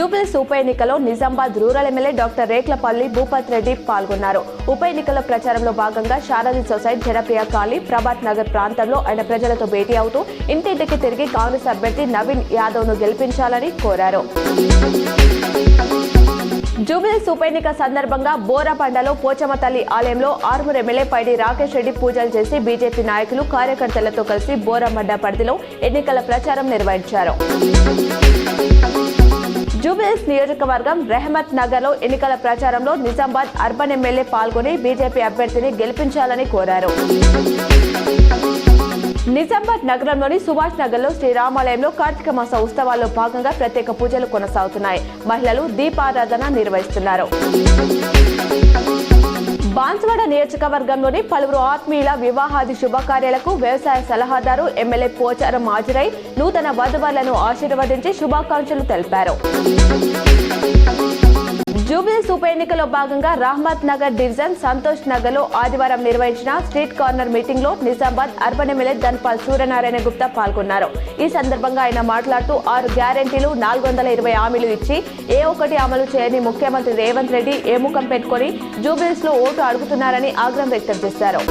జూబ్లీహిల్స్ ఉప ఎన్నికలో Nizamabad rural MLA doctor Reklapalli Bhupath Reddy పాల్గొన్నారు. ఉప ఎన్నికల ప్రచారంలో భాగంగా శారది సొసైటీ, జనప్రియ కాలనీ, ప్రభాత్ నగర్ ప్రాంతంలో ఆయన ప్రజలతో భేటీ అవుతూ ఇంటింటికి తిరిగి కాంగ్రెస్ అభ్యర్థి నవీన్ యాదవ్ ను గెలిపించాలని కోరారు. జూబ్లీహిల్స్ ఉప ఎన్నిక సందర్భంగా బోరాపండలో పోచమ్మ తల్లి ఆలయంలో ఆర్మూర్ ఎమ్మెల్యే పైడి రాకేష్ రెడ్డి పూజలు చేసి బీజేపీ నాయకులు, కార్యకర్తలతో కలిసి బోరామండ పరిధిలో ఎన్నికల ప్రచారం నిర్వహించారు. జూబ్లీహిల్స్ నియోజకవర్గం రెహమత్ నగర్ లో ఎన్నికల ప్రచారంలో నిజామాబాద్ అర్బన్ ఎమ్మెల్యే పాల్గొని బీజేపీ అభ్యర్థిని గెలిపించాలని కోరారు. నిజామాబాద్ నగరంలోని సుభాష్ నగర్ లో శ్రీరామాలయంలో కార్తీక మాస ఉత్సవాల్లో భాగంగా ప్రత్యేక పూజలు కొనసాగుతున్నాయి. మహిళలు దీపారాధన నిర్వహిస్తున్నారు. బాన్సువాడ నియోజకవర్గంలోని పలువురు ఆత్మీయుల వివాహాది శుభకార్యాలకు వ్యవసాయ సలహాదారు ఎమ్మెల్యే పోచారం హాజరై నూతన వధువరులను ఆశీర్వదించి శుభాకాంక్షలు తెలిపారు. జూబ్లీహిల్స్ ఉప ఎన్నికలో భాగంగా రహమత్ నగర్ డివిజన్ సంతోష్ నగర్ లో ఆదివారం నిర్వహించిన స్ట్రీట్ కార్నర్ మీటింగ్ లో నిజామాబాద్ అర్బన్ ఎమ్మెల్యే ధన్పాల్ సూర్యనారాయణ గుప్తా పాల్గొన్నారు. ఈ సందర్భంగా ఆయన మాట్లాడుతూ 6 గ్యారెంటీలు, 420 హామీలు ఇచ్చి ఏ ఒక్కటి అమలు చేయని ముఖ్యమంత్రి రేవంత్ రెడ్డి ఏ ముఖం పెట్టుకుని జూబ్లీహిల్స్ లో ఓటు అడుగుతున్నారని ఆగ్రహం వ్యక్తం చేశారు.